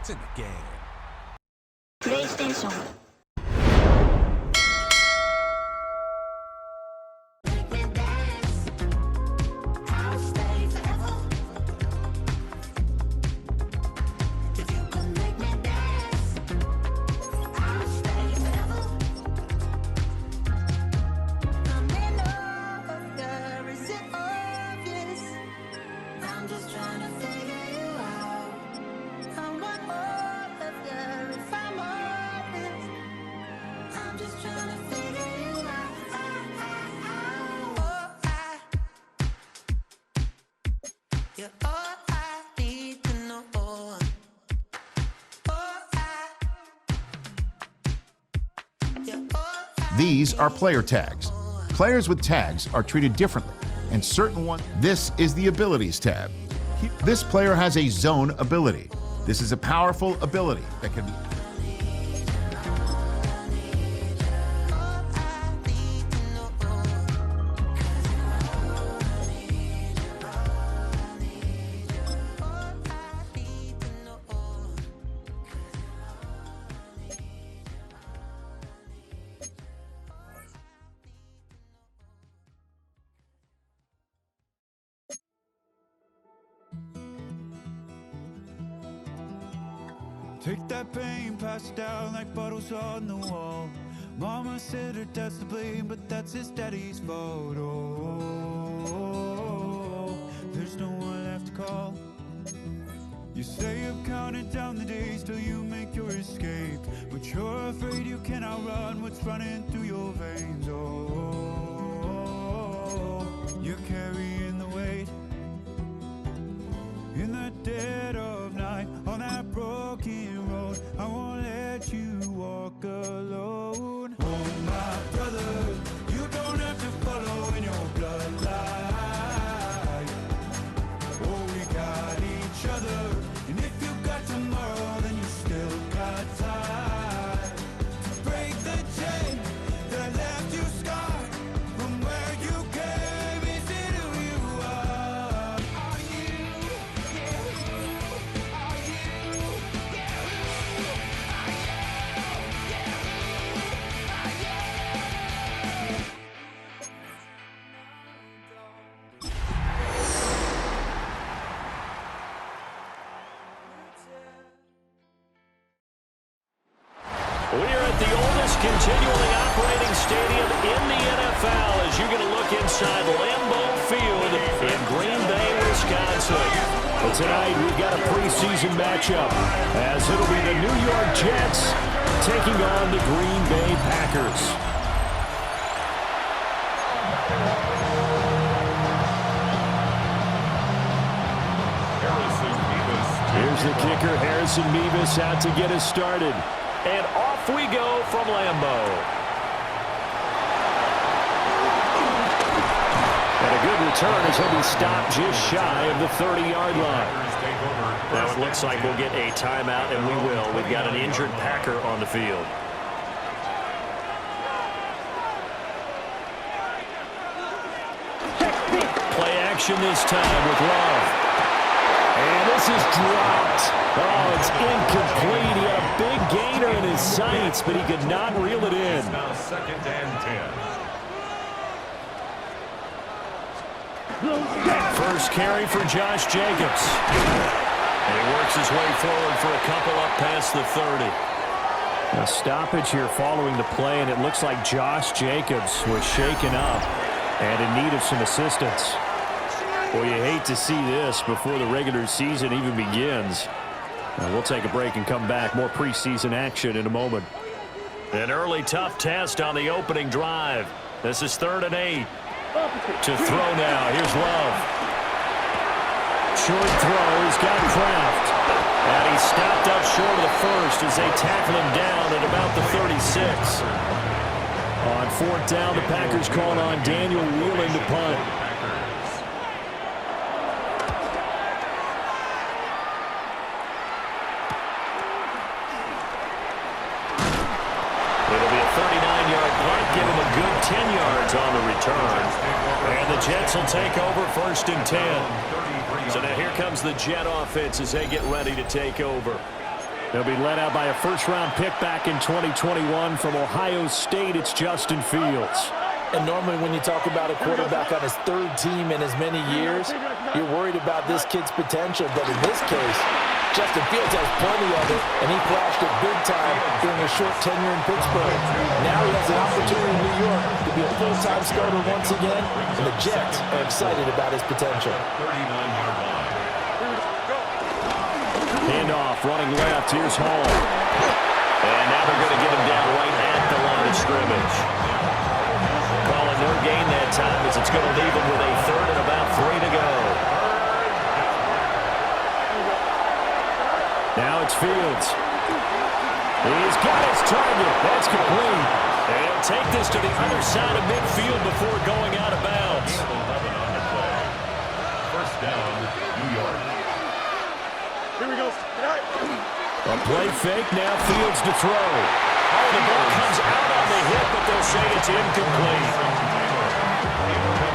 It's in the game. Preseason. These are player tags. Players with tags are treated differently, and certain ones. This is the Abilities tab. This player has a zone ability. This is a powerful ability that can be. Take that pain, pass it down like bottles on the wall. Mama said her dad's to blame, but that's his daddy's fault. Oh, there's no one left to call. You say you're counting down the days till you make your escape, but you're afraid you cannot run what's running through your veins. Oh, you're carrying the weight in the dead of night on that broken road. I won't let you walk alone. Oh, my brother, you don't have to follow in your bloodline. Oh, we got each other, and if you got tomorrow, then you still got time to break the chain that left you scarred from where you came. Is it who you are? Are you? We are at the oldest continually operating stadium in the NFL as you're going to look inside Lambeau Field in Green Bay, Wisconsin. But tonight we've got a preseason matchup as it'll be the New York Jets taking on the Green Bay Packers. Here's the kicker, Harrison Mevis, out to get us started. And off we go from Lambeau. And a good return as he'll be stopped just shy of the 30-yard line. Now it looks like we'll get a timeout, and we will. We've got an injured Packer on the field. Play action this time with Love. And this is dropped. Oh, it's incomplete. He had a big gainer in his sights, but he could not reel it in. Now 2nd and 10. First carry for Josh Jacobs. And he works his way forward for a couple up past the 30. A stoppage here following the play, and it looks like Josh Jacobs was shaken up and in need of some assistance. Well, you hate to see this before the regular season even begins. We'll take a break and come back. More preseason action in a moment. An early tough test on the opening drive. This is 3rd and 8. To throw now. Here's Love. Short throw. He's got Kraft. And he's stopped up short of the first as they tackle him down at about the 36. On 4th down, the Packers call on Daniel Wheeling to punt. Give him a good 10 yards on the return. And the Jets will take over 1st and 10. So now here comes the Jet offense as they get ready to take over. They'll be led out by a first-round pick back in 2021 from Ohio State. It's Justin Fields. And normally when you talk about a quarterback on his third team in as many years, you're worried about this kid's potential. But in this case, Justin Fields has plenty of it, and he flashed it big time during a short tenure in Pittsburgh. Now he has an opportunity in New York to be a full-time starter once again, and the Jets are excited about his potential. 39-yard line. Handoff, running left. Here's Hall. And now they're going to get him down right at the line of scrimmage. Calling no gain that time as it's going to leave him with a third and about 3 to go. Now it's Fields. He's got his target. That's complete. And he'll take this to the other side of midfield before going out of bounds. 11 on the play. First down, New York. Here we go. A play fake, now Fields to throw. Oh, the ball comes out on the hit, but they'll say it's incomplete.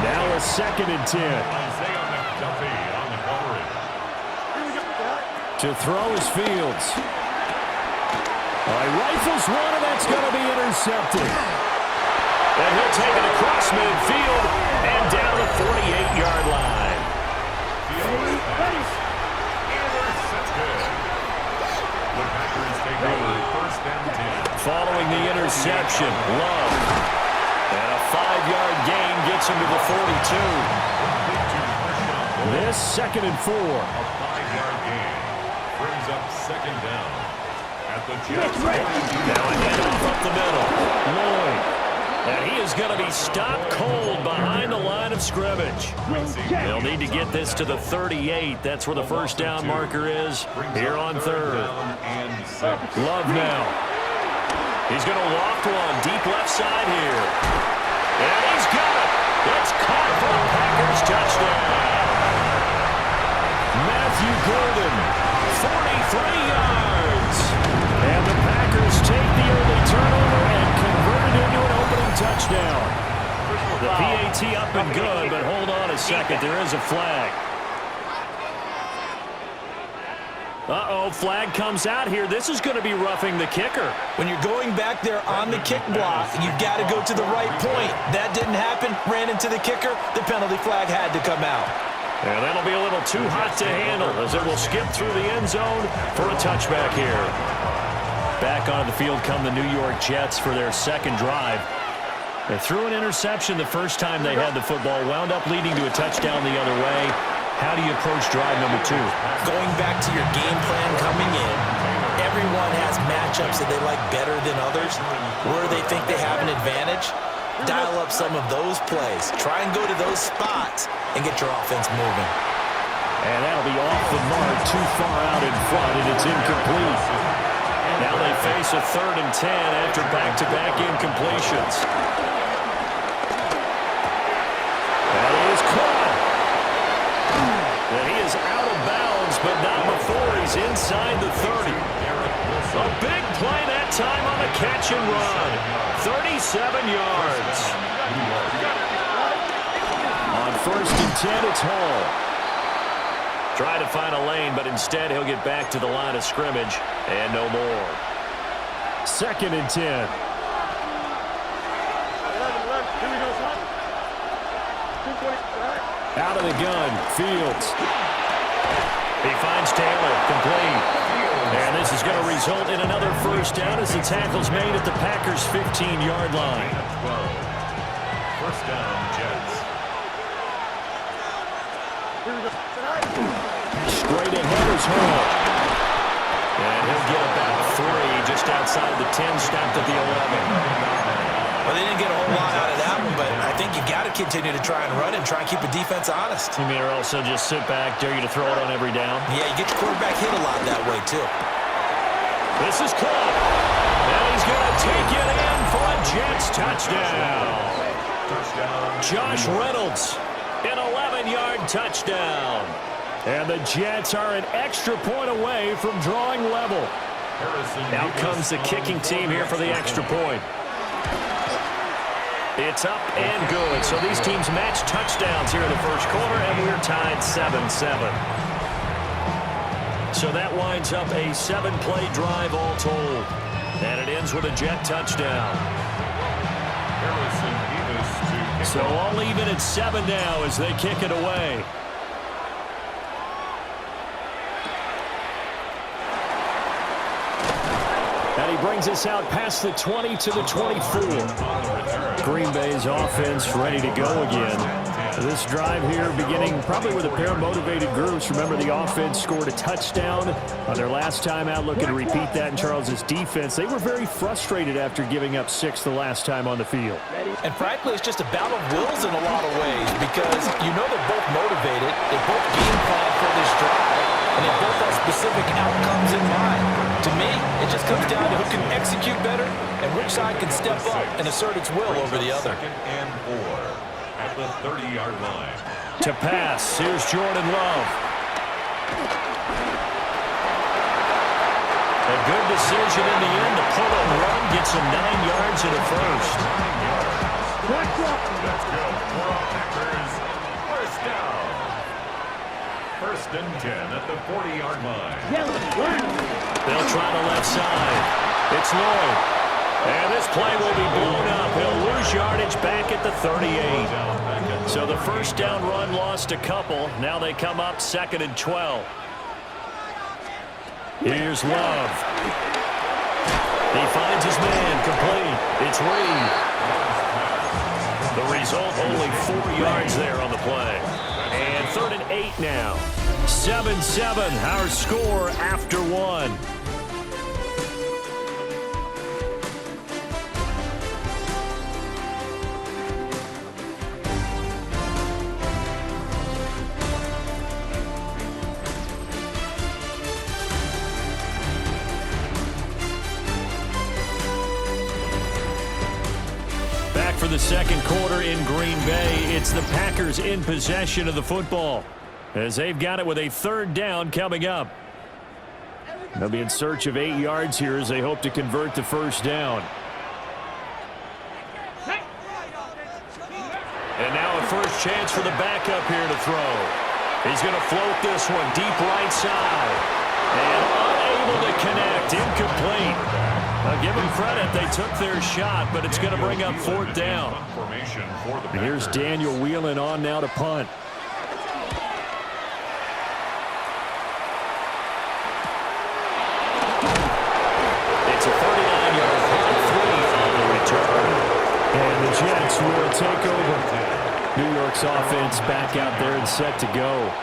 Now a 2nd and 10. Isaiah McDuffie on the coverage. To throw is Fields. He rifles one, and that's going to be intercepted. And he'll take it across midfield and down the 48-yard line. The Packers take over first and 10. Following the interception, Love. And a 5-yard gain gets him to the 42. This 2nd and 4. A 5-yard gain brings up second down at the Jets. Now a handoff up the middle. Lloyd. And he is going to be stopped cold behind the line of scrimmage. They'll need to get this to the 38. That's where the first down marker is here on third. Love now. He's going to loft one deep left side here. And he's got it. It's caught for a Packers touchdown. Matthew Golden, 43 yards. And the Packers take the early turnover and convert it into an opening touchdown. The PAT up and good, but hold on a second. There is a flag. Flag comes out here. This is going to be roughing the kicker. When you're going back there on the kick block, you've got to go to the right point. That didn't happen. Ran into the kicker. The penalty flag had to come out. And that'll be a little too hot to handle as it will skip through the end zone for a touchback here. Back onto the field come the New York Jets for their second drive. They threw an interception the first time they had the football, wound up leading to a touchdown the other way. How do you approach drive number 2? Going back to your game plan coming in, everyone has matchups that they like better than others. Where they think they have an advantage, dial up some of those plays. Try and go to those spots and get your offense moving. And that'll be off the mark, too far out in front, and it's incomplete. Now they face a 3rd and 10 after back-to-back incompletions. That is caught. And he is out of bounds, but not before he's inside the 30. A big play that time on the catch and run. 37 yards. On 1st and 10, it's Hall. Try to find a lane, but instead he'll get back to the line of scrimmage and no more. 2nd and 10. Out of the gun, Fields. He finds Taylor, complete. And this is going to result in another first down as the tackle's made at the Packers' 15-yard line. 12. First down, Jets. Straight ahead is Hall. And he'll get about 3 just outside the 10, stopped at the 11. Well, they didn't get a whole lot out of that one, but I think you got to continue to try and run and try and keep the defense honest. You mean or also just sit back, dare you to throw it on every down? Yeah, you get your quarterback hit a lot that way, too. This is caught. And he's going to take it in for a Jets touchdown. Josh Reynolds, an 11-yard touchdown. And the Jets are an extra point away from drawing level. Out comes the kicking team here for the extra point. It's up and good. So these teams match touchdowns here in the first quarter, and we're tied 7-7. So that winds up a 7-play drive all told. And it ends with a Jet touchdown. So all even at 7 now as they kick it away. And he brings us out past the 20 to the 24. Green Bay's offense ready to go again. This drive here beginning probably with a pair of motivated groups. Remember, the offense scored a touchdown on their last time out, looking to repeat that in Charles's defense. They were very frustrated after giving up 6 the last time on the field. And frankly, it's just a battle of wills in a lot of ways because you know they're both motivated, they both game plan for this drive, and they both have specific outcomes in mind. To me, it just comes down to who can execute better and which side can step up and assert its will over the other. 2nd and 4 at the 30-yard line. To pass, here's Jordan Love. A good decision in the end to pull and run, gets him 9 yards and a first. Let's go for our Packers. First down. 1st and 10 at the 40-yard line. They'll try the left side. It's Lloyd. And this play will be blown up. He'll lose yardage back at the 38. So the first down run lost a couple. Now they come up 2nd and 12. Here's Love. He finds his man complete. It's Reed. The result, only 4 yards there on the play. And 3rd and 8 now. 7-7, our score after 1. For the second quarter in Green Bay, it's the Packers in possession of the football as they've got it with a 3rd down coming up. They'll be in search of 8 yards here as they hope to convert the first down. And now a first chance for the backup here to throw. He's going to float this one deep right side and unable to connect, incomplete. Now, give them credit. They took their shot, but it's going to bring up 4th down. And here's Daniel Whelan on now to punt. It's a 39-yard punt, 3 on the return. And the Jets will take over. New York's offense back out there and set to go.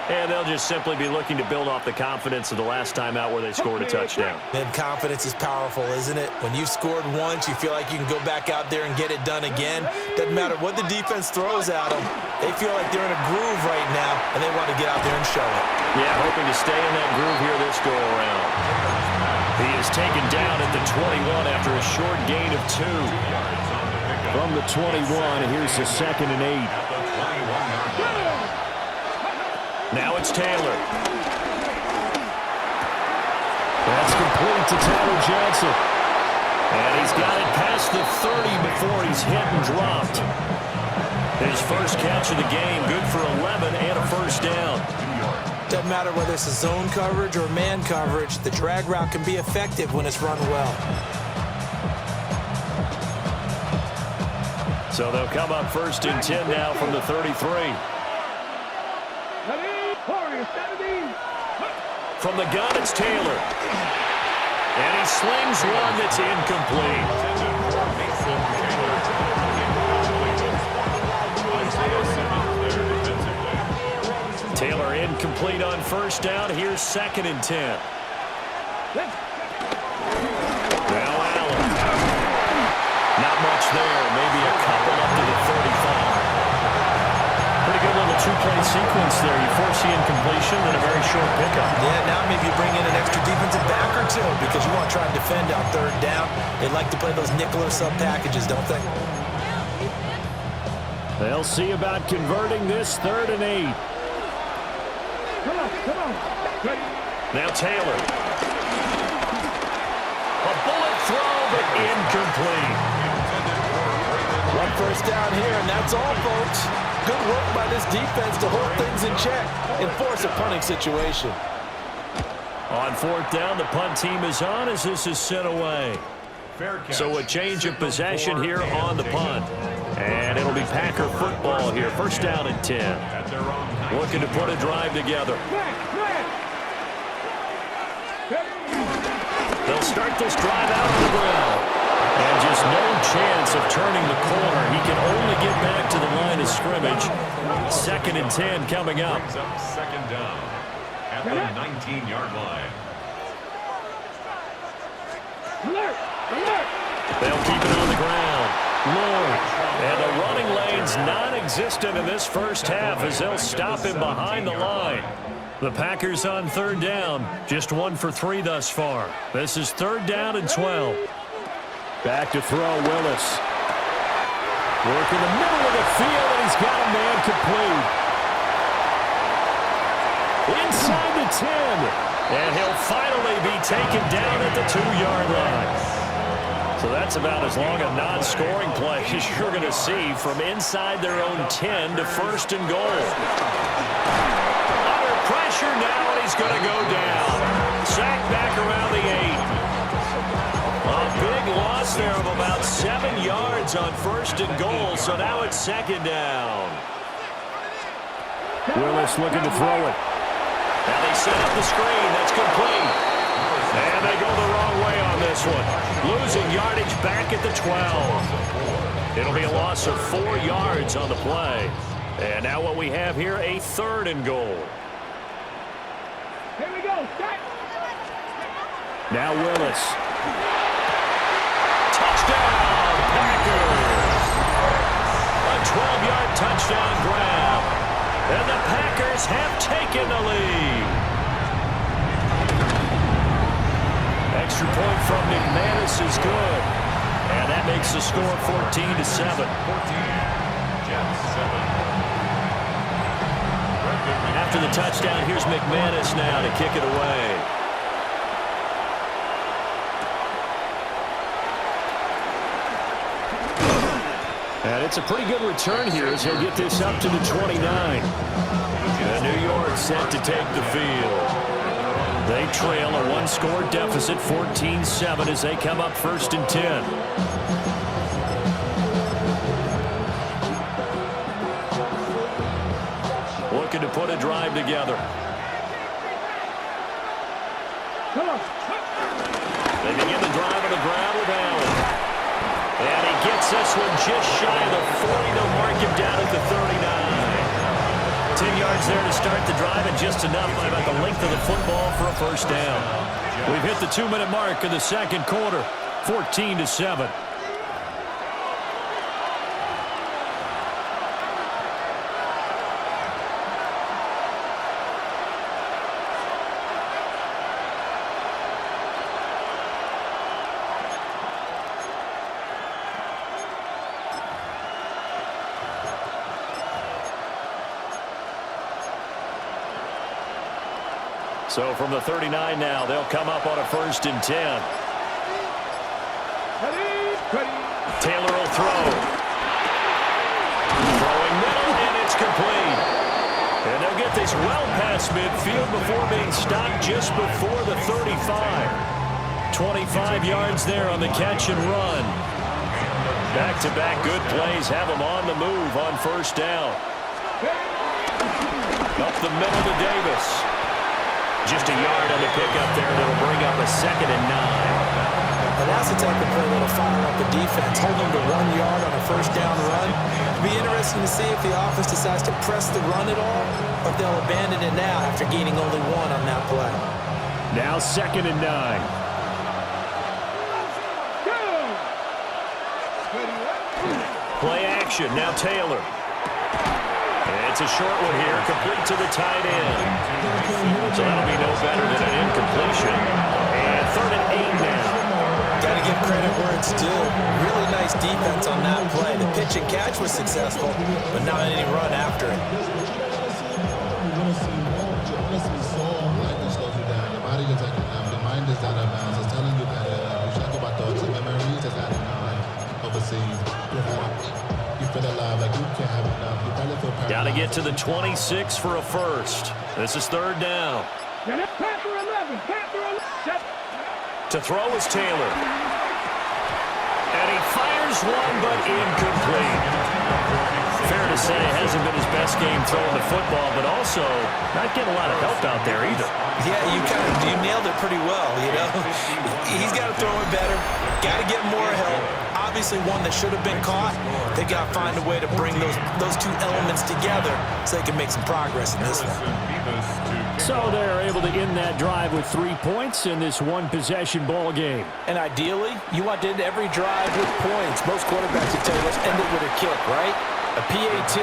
And they'll just simply be looking to build off the confidence of the last time out where they scored a touchdown. And confidence is powerful, isn't it? When you've scored once, you feel like you can go back out there and get it done again. Doesn't matter what the defense throws at them. They feel like they're in a groove right now, and they want to get out there and show it. Yeah, hoping to stay in that groove here this go-around. He is taken down at the 21 after a short gain of 2. From the 21, here's the 2nd and 8. Now it's Taylor. That's complete to Tyler Johnson. And he's got it past the 30 before he's hit and dropped. His first catch of the game, good for 11 and a first down. Doesn't matter whether it's a zone coverage or man coverage, the drag route can be effective when it's run well. So they'll come up 1st and 10 now from the 33. From the gun, it's Taylor. And he slings one that's incomplete. Taylor incomplete on first down. Here's 2nd and 10. Now Allen. Not much there. Maybe a couple up to the 35. Pretty good little 2-play sequence there. You force the incompletion and a very short pickup. Yeah, now maybe you bring in an extra defensive back or 2 because you want to try and defend on 3rd down. They like to play those nickel or sub packages, don't they? They'll see about converting this 3rd and 8. Now Taylor. A bullet throw, but incomplete. 1 first down here, and that's all, folks. Good work by this defense to hold things in check and force a punting situation. On fourth down, the punt team is on as this is sent away. So a change of possession here on the punt. And it'll be Packer football here. First down and 10. Looking to put a drive together. They'll start this drive out on the ground. And just no chance of turning the corner. He can only get back to the line of scrimmage. Second and 10 coming up. Second down at the 19-yard line. They'll keep it on the ground. Lord. And the running lane's non-existent in this first half as they'll stop him behind the line. The Packers on third down. Just 1 for 3 thus far. This is third down and 12. Back to throw, Willis. Work in the middle of the field, and he's got a man complete. Inside the 10. And he'll finally be taken down at the 2-yard line. So that's about as long a non-scoring play as you're going to see from inside their own 10 to first and goal. Under pressure now, and he's going to go down. Sacked back around the 8. A big loss there of about 7 yards on first and goal, so now it's second down. Willis looking to throw it. Now they set up the screen. That's complete. And they go the wrong way on this one. Losing yardage back at the 12. It'll be a loss of 4 yards on the play. And now what we have here, a third and goal. Here we go. Start. Now Willis. Touchdown, Packers. A 12-yard touchdown grab. And the Packers have taken the lead. Extra point from McManus is good. And that makes the score 14-7. After the touchdown, here's McManus now to kick it away. And it's a pretty good return here as he'll get this up to the 29. And New York set to take the field. They trail a 1-score deficit, 14-7, as they come up first and 10. Looking to put a drive together. They begin the drive on the ground with Allen. And he gets this one just shy of the 40. They'll mark him down at the 39. 10 yards there to start the drive, and just enough by about the length of the football for a first down. We've hit the 2-minute mark of the second quarter, 14-7. So from the 39 now, they'll come up on a first and 10. Taylor will throw. Throwing middle, and it's complete. And they'll get this well past midfield before being stopped just before the 35. 25 yards there on the catch and run. Back-to-back good plays have them on the move on first down. Up the middle to Davis. Just a yard on the pickup there that'll bring up a second and 9. And that's the type of play that'll fire up the defense. Hold them to 1 yard on a first down run. It'll be interesting to see if the offense decides to press the run at all, or if they'll abandon it now after gaining only 1 on that play. Now second and 9. Play action. Now Taylor. It's a short one here, complete to the tight end. So that'll be no better than an incompletion. And third and 8 now. Got to give credit where it's due. Really nice defense on that play. The pitch and catch was successful, but not any run after it. The mind is out of bounds. It's telling you that you talk about thoughts and memories is out of mind. Overseas, you feel alive like you can't have enough. Got to get to the 26 for a first. This is third down. Panther 11. Panther 11. Set. To throw is Taylor. And he fires one, but incomplete. Fair to say, hasn't been his best game throwing the football, but also not getting a lot of help out there either. Yeah, you nailed it pretty well, you know. He's got to throw it better. Got to get more help. Obviously one that should have been caught. They got to find a way to bring those two elements together so they can make some progress in this one. So they're able to end that drive with 3 points in this one-possession ball game. And ideally, you want to end every drive with points. Most quarterbacks would tell you, let's end it with a kick, right? A PAT,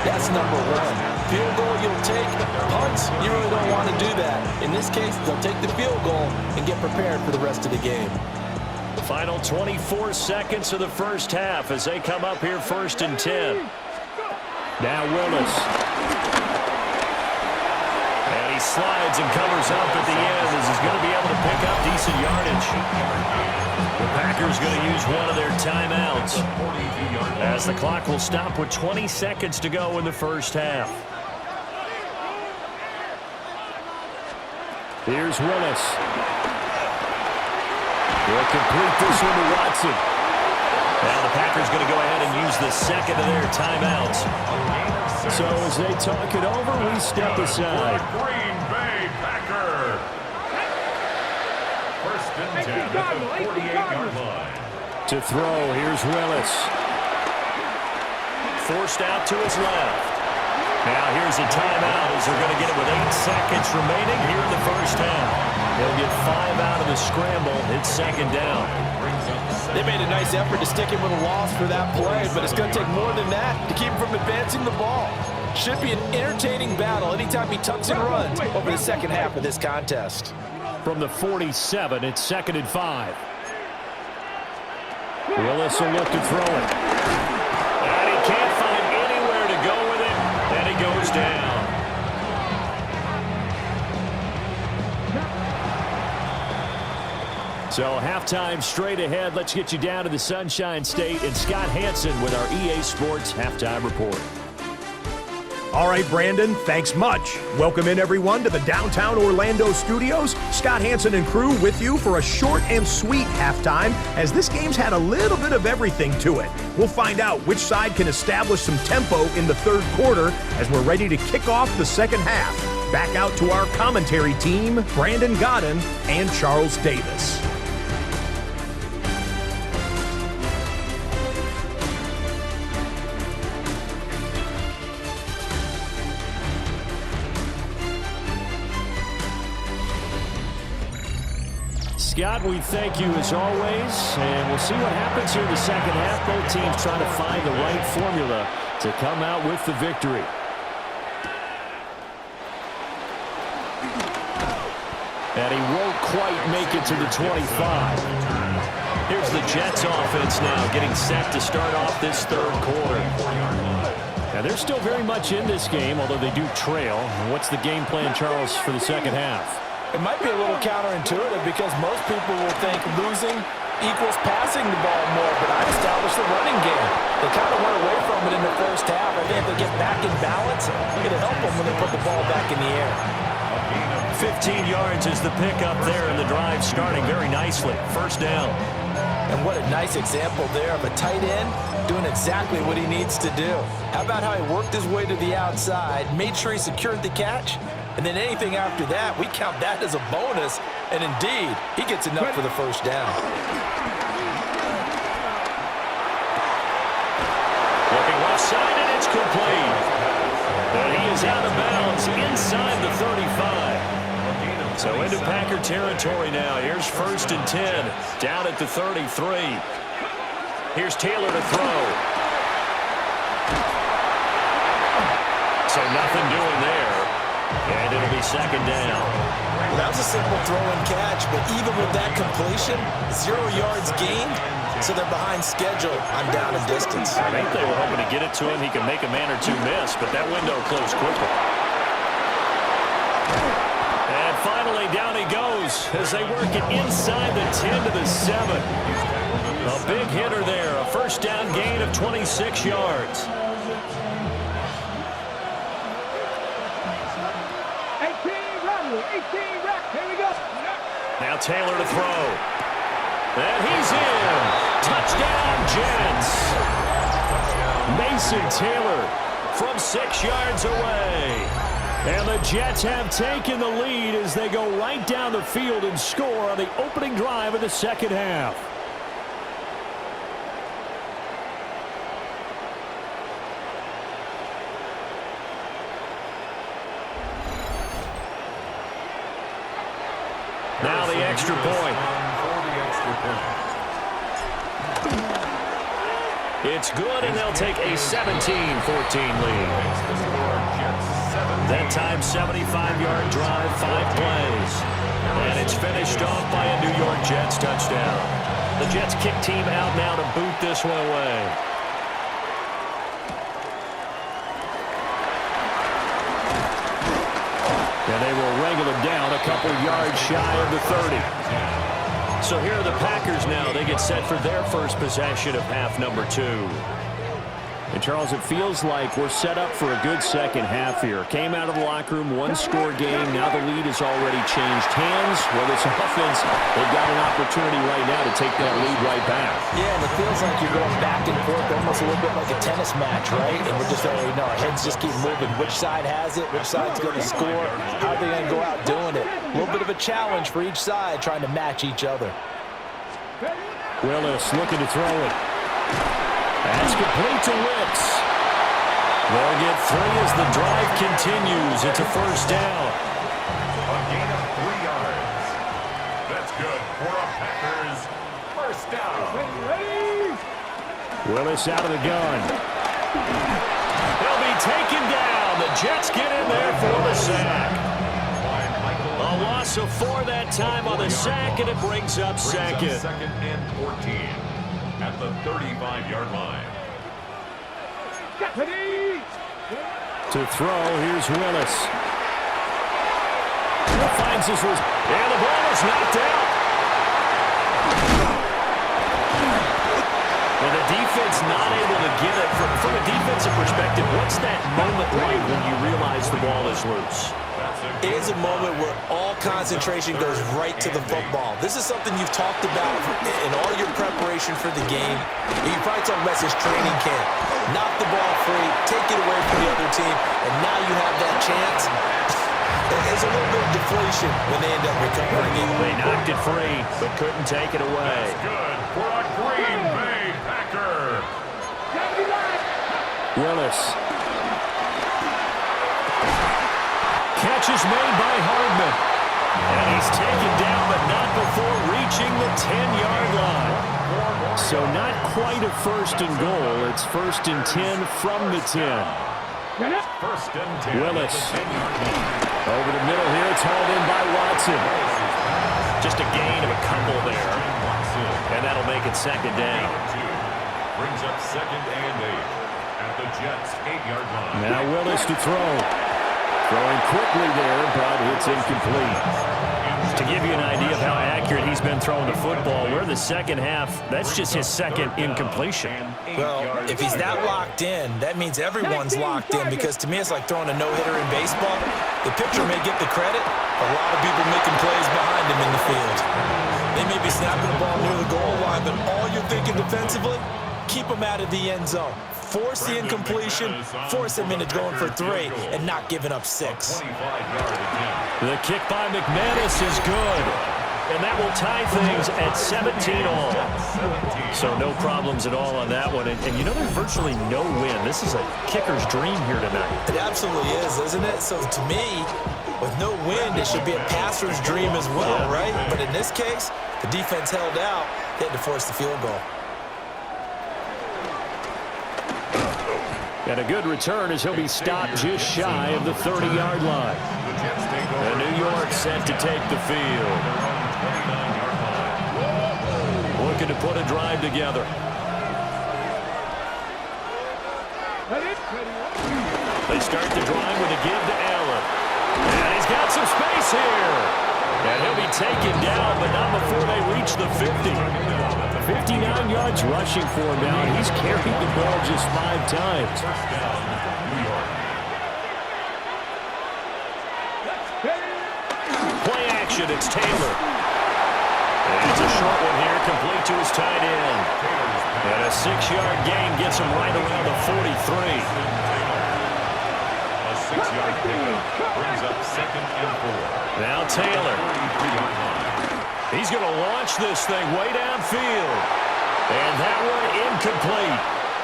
that's number one. Field goal you'll take. Punts, you really don't want to do that. In this case, they'll take the field goal and get prepared for the rest of the game. The final 24 seconds of the first half as they come up here 1st and 10. Now Willis. And he slides and covers up at the end as he's going to be able to pick up decent yardage. The Packers going to use one of their timeouts as the clock will stop with 20 seconds to go in the first half. Here's Willis. They'll complete this one to Watson. Now the Packers going to go ahead and use the second of their timeouts. So as they talk it over, we step aside. Green Bay Packer. 1st and 10 at the 48-yard line. To throw, here's Willis. Forced out to his left. Now here's a timeout as they're going to get it with 8 seconds remaining here in the first half. They'll get 5 out of the scramble. It's 2nd down. They made a nice effort to stick him with a loss for that play, but it's going to take more than that to keep him from advancing the ball. Should be an entertaining battle anytime he tucks and runs over the second half of this contest. From the 47, it's 2nd and 5. Willis will look to throw it. And he can't find anywhere to go with it, and he goes down. So halftime straight ahead. Let's get you down to the Sunshine State and Scott Hansen with our EA Sports Halftime Report. All right, Brandon, thanks much. Welcome in, everyone, to the downtown Orlando studios. Scott Hansen and crew with you for a short and sweet halftime, as this game's had a little bit of everything to it. We'll find out which side can establish some tempo in the third quarter as we're ready to kick off the second half. Back out to our commentary team, Brandon Godden and Charles Davis. Scott, we thank you as always, and we'll see what happens here in the second half. Both teams trying to find the right formula to come out with the victory. And he won't quite make it to the 25. Here's the Jets offense now getting set to start off this third quarter. Now they're still very much in this game, although they do trail. What's the game plan, Charles, for the second half? It might be a little counterintuitive because most people will think losing equals passing the ball more, but I established the running game. They kind of went away from it in the first half. I think if they get back in balance, it'll help them when they put the ball back in the air. 15 yards is the pickup there, and the drive starting very nicely. First down. And what a nice example there of a tight end doing exactly what he needs to do. How about how he worked his way to the outside, made sure he secured the catch, and then anything after that, we count that as a bonus. And indeed, he gets enough for the first down. Looking left side, and it's complete. And he is out of bounds inside the 35. So into Packer territory now. Here's 1st and 10, down at the 33. Here's Taylor to throw. So nothing doing there. And it'll be 2nd down. Well, that was a simple throw and catch, but even with that completion, 0 yards gained, so they're behind schedule on down and distance. I think they were hoping to get it to him. He can make a man or two miss, but that window closed quickly. And finally, down he goes as they work it inside the 10 to the 7. A big hitter there, a first down gain of 26 yards. 18, Here we go. Now Taylor to throw. And he's in. Touchdown, Jets. Mason Taylor from 6 yards away. And the Jets have taken the lead as they go right down the field and score on the opening drive of the second half. Now the extra point. It's good, and they'll take a 17-14 lead. That time, 75-yard drive, 5 plays. And it's finished off by a New York Jets touchdown. The Jets kick team out now to boot this one away. And they will wrangle him down a couple yards shy of the 30. So here are the Packers now. They get set for their first possession of half number 2. And, Charles, it feels like we're set up for a good second half here. Came out of the locker room, one-score game. Now the lead has already changed hands. Well, this offense, they've got an opportunity right now to take that lead right back. Yeah, and it feels like you're going back and forth, almost a little bit like a tennis match, right? And we're just, our heads just keep moving. Which side has it? Which side's going to score? How are they going to go out doing it? A little bit of a challenge for each side, trying to match each other. Willis looking to throw it. That's complete to Wicks. They'll get 3 as the drive continues. It's a first down. A gain of 3 yards. That's good for a Packers first down. Willis out of the gun. He'll be taken down. The Jets get in there for the sack. A loss of 4 that time on the sack, and it brings up second. Second and 14 at the 35-yard line. To throw, here's Willis. Finds his wrist, and the ball is knocked out. And the defense not able to get it. From a defensive perspective, what's that moment like when you realize the ball is loose? It is a moment where all concentration goes right to the football. This is something you've talked about in all your preparation for the game. You probably talked about this training camp. Knock the ball free, take it away from the other team, and now you have that chance. There's a little bit of deflation when they end up recovering it. They knocked it free, but couldn't take it away. That's good for a Green Bay Packer. Willis. Catch is made by Hardman. And he's taken down, but not before reaching the 10-yard line. So not quite a first and goal. It's first and 10 from the 10. First and 10. Willis. Over the middle here. It's hauled in by Watson. Just a gain of a couple there. And that'll make it second down. Brings up second and 8 at the Jets' 8-yard line. Now Willis to throw. Throwing quickly there, but it's incomplete. To give you an idea of how accurate he's been throwing the football, we're in the second half. That's just his second incompletion. Well, if he's that locked in, that means everyone's locked in, because to me it's like throwing a no-hitter in baseball. The pitcher may get the credit, a lot of people making plays behind him in the field. They may be snapping the ball near the goal line, but all you're thinking defensively, keep him out of the end zone. Force the incompletion, force him into going for 3, and not giving up 6. The kick by McManus is good. And that will tie things at 17-all. So no problems at all on that one. And you know, there's virtually no win. This is a kicker's dream here tonight. It absolutely is, isn't it? So to me, with no win, it should be a passer's dream as well, right? But in this case, the defense held out. They had to force the field goal. And a good return as he'll be stopped just shy of the 30-yard line. And New York set to take the field. Looking to put a drive together. They start the drive with a give to Allen. And he's got some space here. And he'll be taken down, but not before they reach the 50. 59 yards rushing for him now, and he's carried the ball just 5 times. Play motion. It's Taylor. And it's a short one here, complete to his tight end. And a 6-yard gain gets him right around the 43. A 6-yard pickup brings up 2nd and 4. Now Taylor. He's going to launch this thing way downfield. And that one incomplete.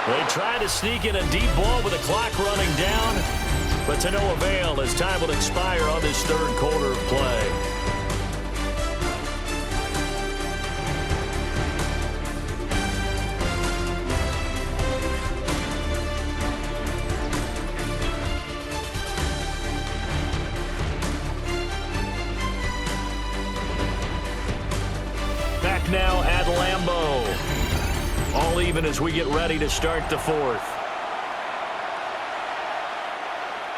They try to sneak in a deep ball with the clock running down, but to no avail as time will expire on this 3rd quarter of play. Back now at Lambeau. All even as we get ready to start the 4th.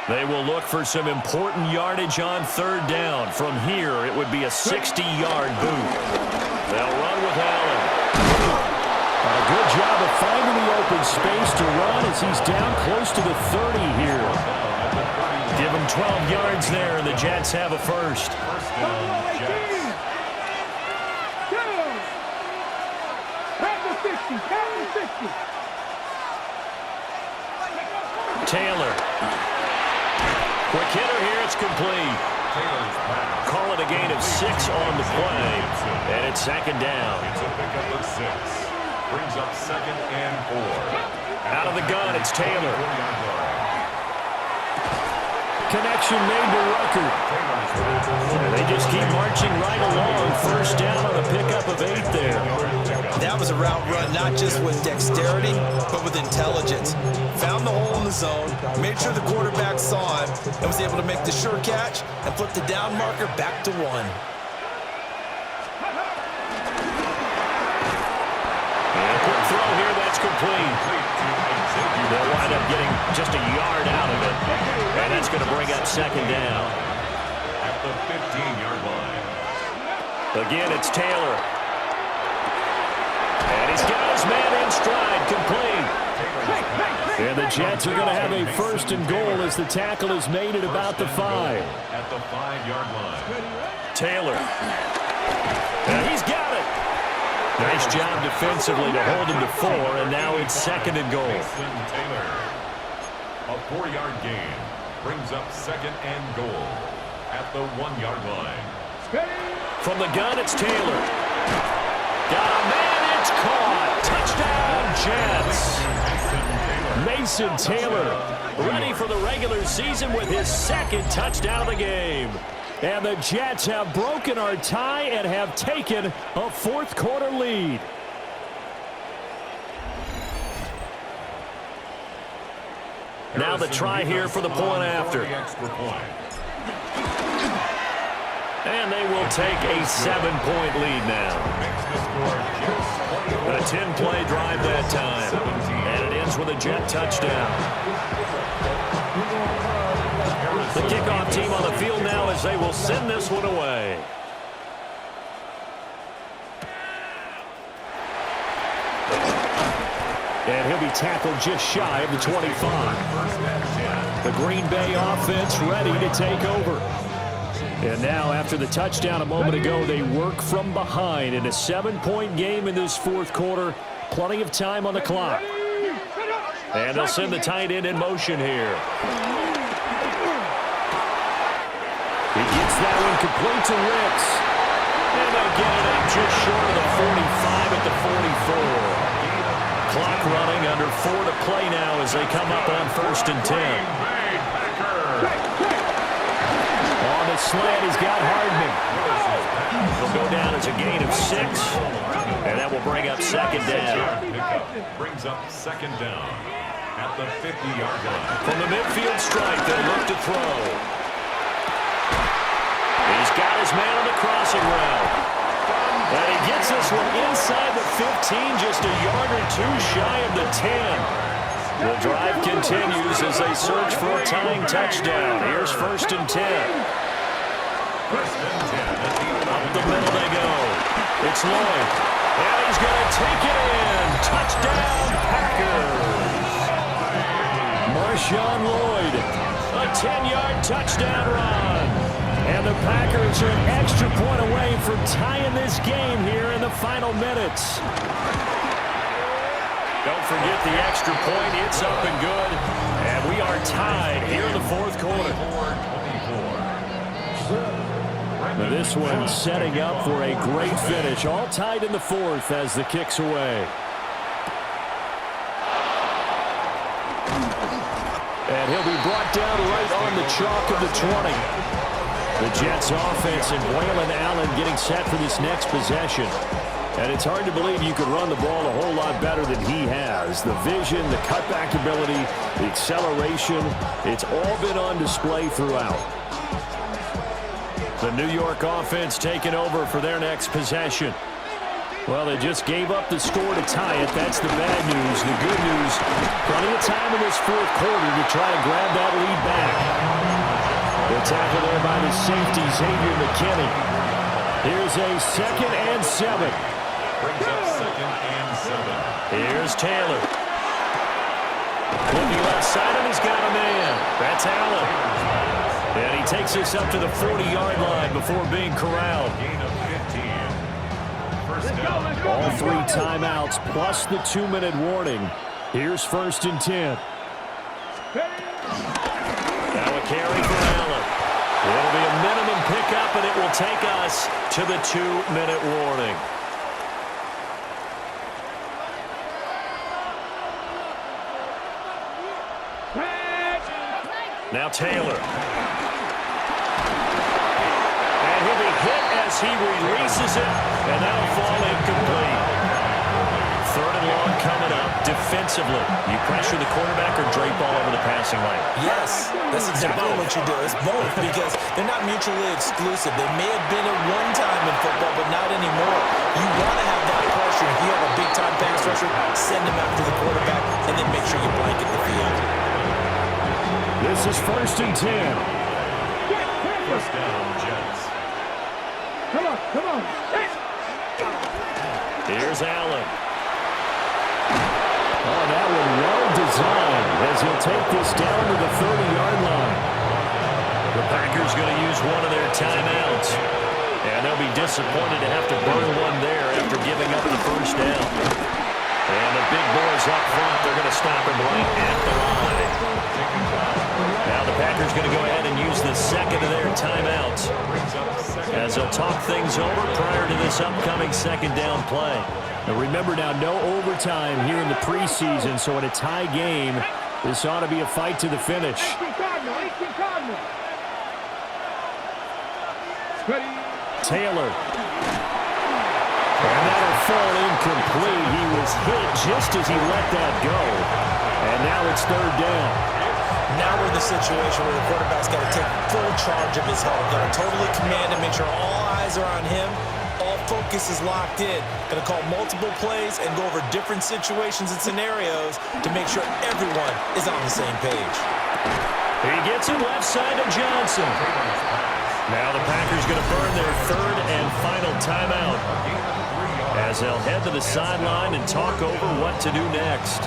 They will look for some important yardage on 3rd down. From here, it would be a 60-yard boot. They'll run with Allen. A good job of finding the open space to run as he's down close to the 30 here. Give him 12 yards there, and the Jets have a first. Taylor. Quick hitter here, it's complete. Call it a gain of 6 on the play, and it's 2nd down. It's a pickup of 6. Brings up 2nd and 4. Out of the gun, it's Taylor. Connection made to Rucker. And they just keep marching right along. 1st down on a pickup of 8 there. That was a route run not just with dexterity, but with intelligence. Found the hole in the zone, made sure the quarterback saw him, and was able to make the sure catch and flip the down marker back to 1. And a quick throw here, that's complete. They'll wind up getting just a yard out of it, and that's going to bring up 2nd down. At the 15-yard line. Again, it's Taylor. And he's got his man in stride, complete. And the Jets are going to have a 1st and goal as the tackle is made at about the 5. At the 5-yard line. Taylor. And he's got it. Nice job defensively to hold him to 4, and now it's 2nd and goal. Taylor. A 4-yard gain brings up 2nd and goal at the 1-yard line. From the gun, it's Taylor. Got a man, it's caught. Touchdown, Jets. Mason Taylor ready for the regular season with his 2nd touchdown of the game. And the Jets have broken our tie and have taken a 4th quarter lead. Now the try here for the point after. And they will take a 7-point lead now. A 10-play drive that time. And it ends with a Jet touchdown. The kickoff team on the field now as they will send this one away. And he'll be tackled just shy of the 25. The Green Bay offense ready to take over. And now after the touchdown a moment ago, they work from behind in a 7-point game in this 4th quarter. Plenty of time on the clock. And they'll send the tight end in motion here. He gets that one complete to Ricks. And they'll get it up just short of the 45 at the 44. Clock running, under 4 to play now as they come up on 1st and 10. On the slant, he's got Hardman. He'll go down as a gain of 6. And that will bring up 2nd down. Brings up 2nd down at the 50-yard line. From the midfield stripe, they'll look to throw. He's got his man on the crossing route. And he gets this one inside the 15, just a yard or 2 shy of the 10. The drive continues as they search for a tying touchdown. Here's 1st and 10. Up the middle they go. It's Lloyd. And he's going to take it in. Touchdown, Packers. Marshawn Lloyd. A 10-yard touchdown run. And the Packers are an extra point away from tying this game here in the final minutes. Don't forget the extra point. It's up and good. And we are tied here in the fourth quarter. Now this one setting up for a great finish. All tied in the fourth as the kick's away. And he'll be brought down right on the chalk of the 20. The Jets offense and Waylon Allen getting set for this next possession. And it's hard to believe you could run the ball a whole lot better than he has. The vision, the cutback ability, the acceleration, it's all been on display throughout. The New York offense taking over for their next possession. Well, they just gave up the score to tie it. That's the bad news. The good news, plenty of time in this fourth quarter to try to grab that lead back. The tackle there by the safety, Xavier McKinney. Here's a 2nd and 7. Brings up 2nd and 7. Here's Taylor. Looking left side, and he's got a man. That's Allen. And he takes us up to the 40-yard line before being corralled. Gain of 15. First down. All 3 timeouts plus the 2-minute warning. Here's 1st and 10. Now a carry for Allen. It'll be a minimum pickup, and it will take us to the 2-minute warning. Now Taylor. And he'll be hit as he releases it, and that'll fall incomplete. 3rd and long coming up defensively. You pressure the quarterback or drape all over the passing lane? Yes, that's exactly what you do. It's both because they're not mutually exclusive. They may have been at one time in football, but not anymore. You want to have that pressure. If you have a big-time pass rusher, send him after the quarterback, and then make sure you blanket the field. This is 1st and 10. First down, Jets. Come on, come on. Here's Allen. Oh, that one well designed as he'll take this down to the 30-yard line. The Packers going to use one of their timeouts. And they'll be disappointed to have to burn one there after giving up the first down. And the big boys up front, they're going to stop him right at the line. Now the Packers going to go ahead and use the 2nd of their timeouts as they'll talk things over prior to this upcoming 2nd down play. Now remember now, no overtime here in the preseason, so in a tie game, this ought to be a fight to the finish. Taylor. And that'll fall incomplete. He was hit just as he let that go. And now it's 3rd down. Now we're in the situation where the quarterback's got to take full charge of his health. Got to totally command and make sure all eyes are on him. All focus is locked in. Going to call multiple plays and go over different situations and scenarios to make sure everyone is on the same page. He gets it left side to Johnson. Now the Packers going to burn their 3rd and final timeout as they'll head to the sideline and talk over what to do next.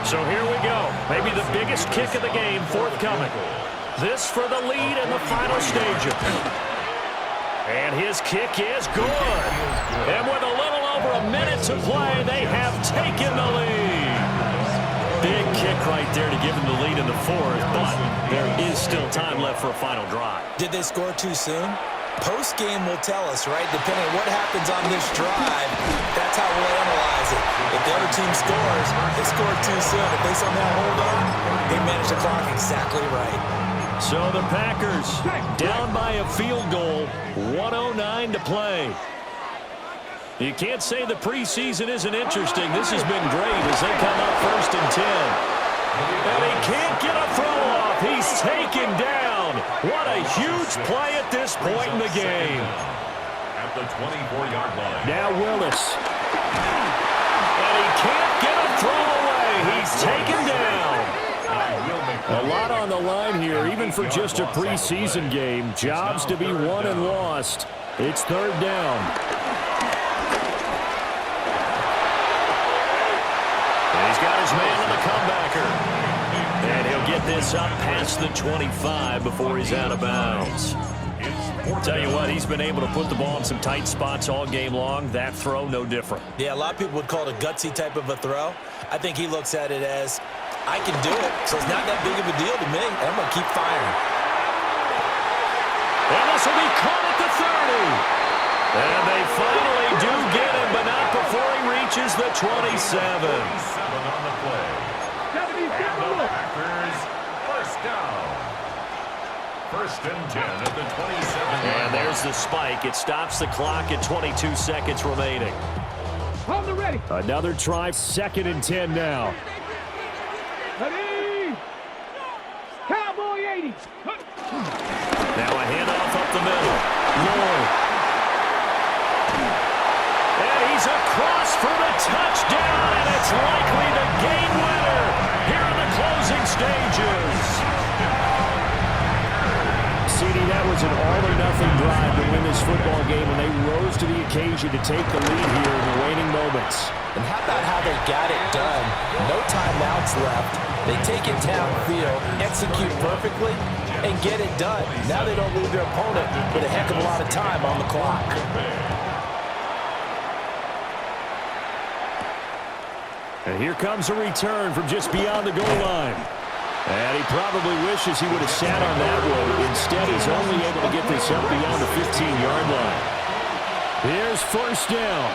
So here we go. Maybe the biggest kick of the game forthcoming. This for the lead in the final stages. And his kick is good. And with a little over a minute to play, they have taken the lead. Big kick right there to give them the lead in the 4th, but there is still time left for a final drive. Did they score too soon? Post-game will tell us, right? Depending on what happens on this drive, that's how we'll analyze it. If the other team scores, they scored too soon. If they somehow hold on, they manage the clock exactly right. So the Packers down by a field goal, 1:09 to play. You can't say the preseason isn't interesting. This has been great as they come up 1st and 10. And he can't get a throw off. He's taken down. What a huge play at this point in the game. At the 24-yard line. Now Willis. And he can't get a throw away. He's taken down. A lot on the line here, even for just a preseason game. Jobs to be won and lost. It's 3rd down. And he's got his man on the comebacker. And he'll get get this up past the 25 before he's out of bounds. Tell you what, he's been able to put the ball in some tight spots all game long. That throw, no different. Yeah, a lot of people would call it a gutsy type of a throw. I think he looks at it as, I can do it, so it's not that big of a deal to me. I'm going to keep firing. And this will be caught at the 30. And they finally do get him, but not before he reaches the 27. On the play. And the Packers, first down. First and 10 at the 27. And there's the spike. It stops the clock at 22 seconds remaining. Hold the ready. Another try, 2nd and 10 now. Ready. Cowboy 80. Now a handoff up the middle. Lord. And he's across for the touchdown, and it's likely the game winner here in the closing stages. CD, that was an all-or-nothing drive to win this football game, and they rose to the occasion to take the lead here in the waning moments. And how about how they got it done? No timeouts left. They take it downfield, execute perfectly, and get it done. Now they don't leave their opponent with a heck of a lot of time on the clock. And here comes a return from just beyond the goal line. And he probably wishes he would have sat on that one. Instead, he's only able to get this up beyond the 15-yard line. Here's first down.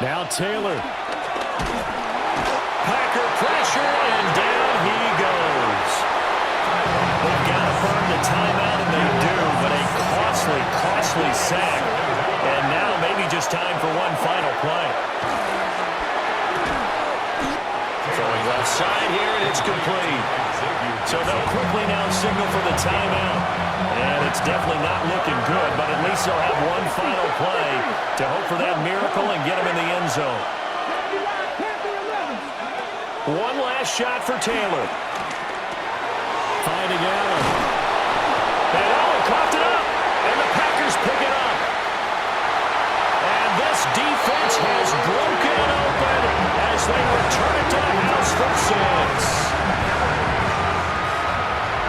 Now Taylor. Packer pressure, and down he goes. They've got to burn the timeout, and they do, but a costly sack. And now maybe just time for one final play. Throwing left side here, and it's complete. So they'll quickly now signal for the timeout. And it's definitely not looking good, but at least they'll have one final play to hope for that miracle and get him in the end zone. One last shot for Taylor. Finding Allen. And Allen coughed it up, and the Packers pick it up. And this defense has broken it open as they return it to the house for 6.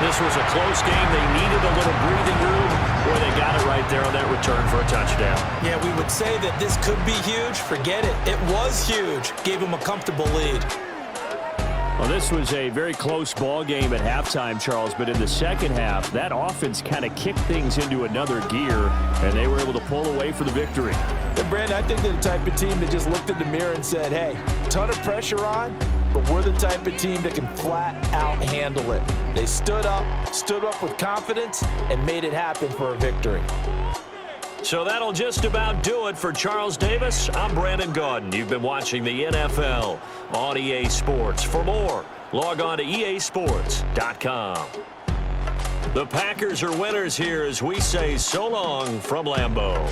This was a close game. They needed a little breathing room, or they got it right there on that return for a touchdown. Yeah, we would say that this could be huge. Forget it. It was huge. Gave him a comfortable lead. Well, this was a very close ball game at halftime, Charles, but in the second half, that offense kind of kicked things into another gear, and they were able to pull away for the victory. And Brandon, I think they're the type of team that just looked in the mirror and said, hey, ton of pressure on, but we're the type of team that can flat out handle it. They stood up with confidence, and made it happen for a victory. So that'll just about do it for Charles Davis. I'm Brandon Gaudin. You've been watching the NFL on EA Sports. For more, log on to easports.com. The Packers are winners here as we say so long from Lambeau.